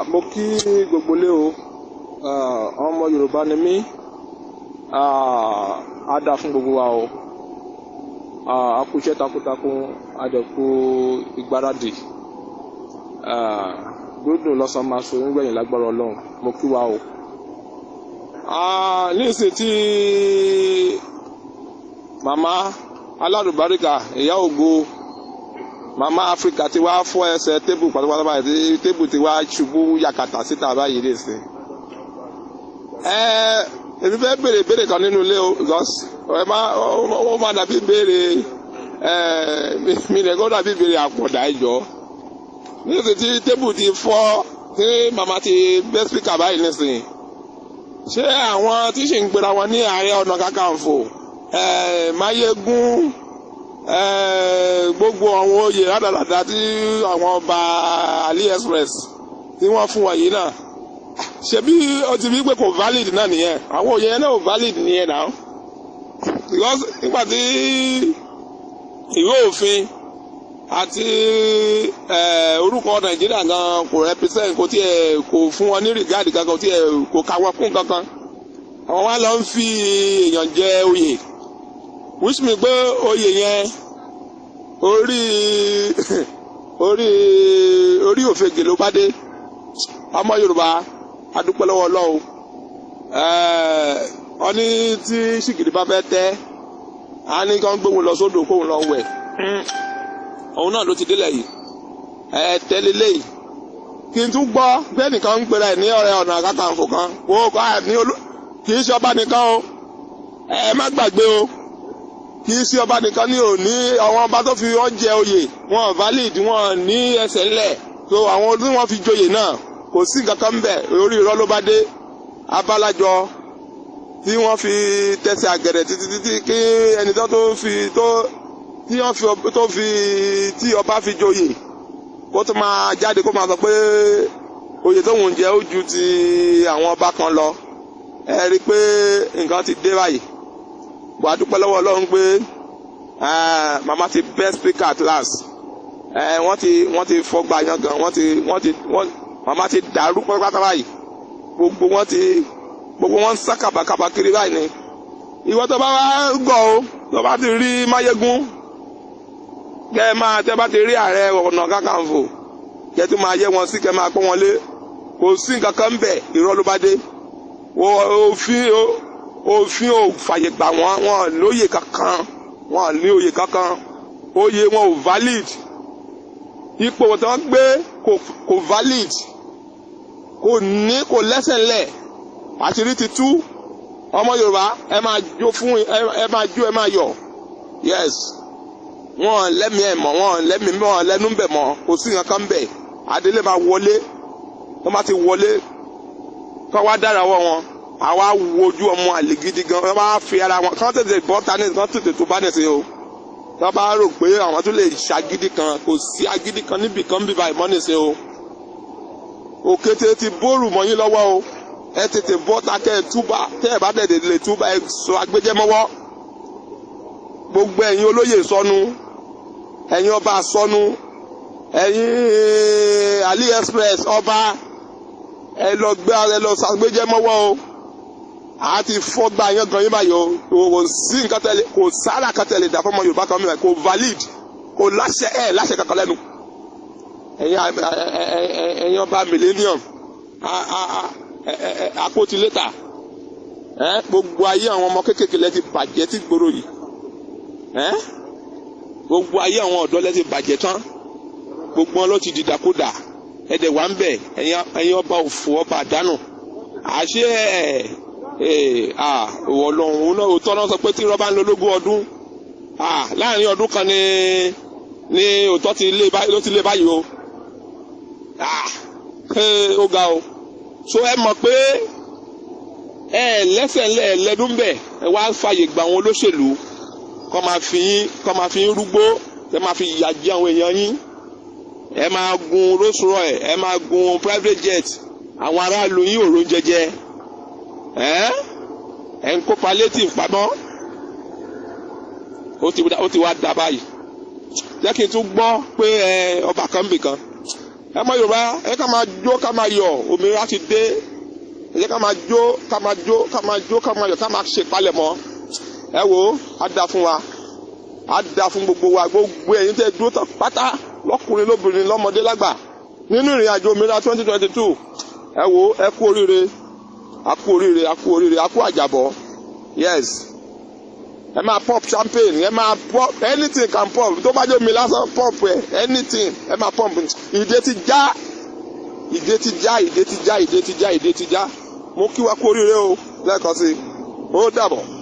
Mo kí gbogbo lé o, ọmọ Yorùbá ni mí, á dá fún gbogbo wa o, a kú iṣẹ́ takuntakun, a dẹ̀ kú ìgbáradì, gbódùn lọ́sàn máa so nígbẹ̀yìn lágbára Ọlọ́run, mo kí wa o. Nísìnyí tí màmá alárùbáríkà ìyá ògo màmá Áfíríkà ti wá fọ́ ẹsẹ̀ tébù pátápátá báyìí, tébù ti wá ṣubú yakata síta báyìí nísìnyí. Èmi fẹ́ béèrè kan nínú ilé o, because ó máa dàbí béèrè mi lè kó dàbí béèrè àpọ̀dà ìjọ. Nísìnyí tí tébù ti fọ́ tí màmá ti bẹ́ spíkà báyìí nísìnyí. Ṣé àwọn tí ṣì ń gbéra wọn ní Ààrẹ Ọ̀nà Kakanfò, Máyégún, gbogbo àwọn oyè rádaràda tí àwọn ọba AliExpress tí wọ́n fún wọn yìí náà, ṣebí ó ti rí pé kò valid náà nìyẹn, àwọn oyè yẹn náà ò valid nìyẹn náà, because nígbà tí ìwé òfin àti orúkọ Nàìjíríà gan kò represent, kò fún wọn ní rìgáàdì kankan, kò ka wọn kún kankan, àwọn wa lọ ń fi èèyàn jẹ oyè, which means pé oyè yẹn orí òfegè ló bá dé. Ọmọ Yorùbá a dúpẹ́ lọ́wọ́ Ọlọ́run, wọ́n ní tí ṣìgìdì bá fẹ́ tẹ́ a ní kán gbóhùn lọ sódò kóhùn lọ wẹ̀, òun náà ló ti délẹ̀ yìí, tẹ́lẹ̀ léyìí. Kí n tún gbọ́ bẹ́ẹ̀ nìkan ń pera ẹ̀ ní Ààrẹ Ọ̀nà Kakanfò kan, kì í ṣe ọba nìkan o, ẹ má gbàgbé o, kì í ṣe ọba nìkan ní òní, àwọn ọba tó fi wọ́n jẹ oyè wọn valid, wọn ní ẹsẹ̀ ńlẹ̀, so àwọn tí wọ́n fi joyè náà kò sí nǹkan kan bẹ̀, orí irọ́ ló bá dé. Abálájọ tí wọ́n fi tẹ̀sẹ̀ àgẹ̀rẹ̀ títí kí ẹni tí ọba fi joyè kó tó máa jáde kó máa sọ pé oyè tóun jẹ ó ju ti àwọn ọba kan lọ. Ẹ rí i pé nǹkan ti dé báyìí. Bọ̀ a dúpẹ́ lọ́wọ́ Ọlọ́run pé màmá ti best speaker at last. Wọ́n ti fọgbà yan gan, màmá ti dàrú pátápátá báyìí. Gbogbo wọn ń sá kàbàkàbà kiri báyìí ni. Ìwọ tó bá wá gọ̀ o, tó bá ti rí Máyégún, tẹ́ bá ti rí Ààrẹ Ọ̀nà Kakanfò, kẹ́ tún máa yẹ wọn sí, kẹ́ máa pọ́n wọn lé. Kò sí nǹkan kan bẹ̀, irọ́ ló bá dé. Òfin ò fàyè gbà wọn lóyè kankan, wọn ní oyè kankan, oyè wọn ò valid, ipò tí wọ́n gbé kò valid, kò lẹ́sẹ̀ ńlẹ̀, àṣírí ti tú. Ọmọ Yorùbá ẹ máa jó ẹ máa yọ̀, yes, wọn lẹ́mìí ẹ̀ mọ́, wọn lẹ́nu bẹ̀ mọ́, kò sí nǹkan bẹ̀. Adélé máa wọlé, wọ́n bá ti wọlé kọ́ wá dára wọ́ wọn, àwa wojú ọmọ àlè gidi gan, wọ́n bá fi ara wọn kán tètè bọ́ ta ní kán tètè tó bá nẹ̀ sí o. Wọ́n bá rò pé àwọn tó lè ṣàgídí kan, kò sí agídí kan níbì kan bíbá ìmọ̀ nìṣe o. Òkété ti bóòrù mọ́ yín lọ́wọ́ o, ẹ tètè bọ́ ta kẹ́ ẹ túbà, tẹ́ ẹ bá dẹ̀ lè túbà ẹ sọ agbẹjẹmọ́wọ́. Gbogbo ẹ̀yin olóyè sọnù, ẹ̀yin ọba sọnù, ẹ̀yin AliExpress ọba, ẹ lọ ṣàgbéjẹ mọ́wọ́ o. A ti fọ́gbà yẹn gan yín báyìí o, kò sí nǹkan tẹ́lẹ̀, kò sára kan tẹ́lẹ̀ dà fọ́mọ Yorùbá kan mìíràn, kò valid, kò láṣẹ kankan lẹ́nu. Ẹ̀yin ọba millennium, àpótílétà, gbogbo ayé àwọn ọmọ kéékèèké lẹ ti bàjẹ́ tí gbòòrò yìí, gbogbo ayé àwọn ọ̀dọ́ lẹ ti bàjẹ́ tán, gbogbo wọn ló ti dìdàkudà. Ẹ̀dẹ̀ wà ń bẹ̀, ẹ̀yin ọba òfò, ọba àdánù. Àṣé Ọlọ́run náà òótọ́ náà sọ pé tí rọ́bà ń lo ológun ọdún, láàrin ọdún kan ní òótọ́ ló ti lé báyìí o. Ó ga o. So ẹ mọ̀ pé lẹ́sẹ̀ ńlẹ̀ lẹ́dún bẹ̀, ẹ wá fàyè gba àwọn olóṣèlú kọ́ máa fi yín rúgbó, kẹ́ máa fi ìyà jẹ àwọn èèyàn yín. Ẹ máa gun Rolls Royce, ẹ máa gun private jet, àwọn aráàlú yín òrò jẹjẹ, ẹ ń kó palliative pamọ́. Ó ti wá dá báyìí. Jẹ́ kí n tún gbọ́ pé ọba kan bì kan ọmọ Yorùbá ẹ ká máa jó ká máa yọ̀ òmìnira ti dé ẹ jẹ́ ká máa jó ká máa jó ká máa jó ká máa yọ̀ ká máa ṣe palẹ̀mọ́ ẹ wò á dá fún wa á dá fún gbogbo wa gbogbo ẹ̀yin tẹ́ dúró tán pátá lọ́kùnrin lóbìnrin lọ́mọdé lágbà nínú ìrìn àjò òmìnira 2022 ẹ wò ẹ kú oríire a kú oríire a kú oríire a kú àjàbọ̀ yes ẹ máa pop champagne ẹ máa pop anything can pop tó bá jẹ́ omi lásán pop ẹ anything ẹ máa pop ìdè ti já ìdè ti já ìdè ti já ìdè ti já ìdè ti já mo kí wa kú oríire o lẹ́ẹ̀kan sí ó dàbọ̀.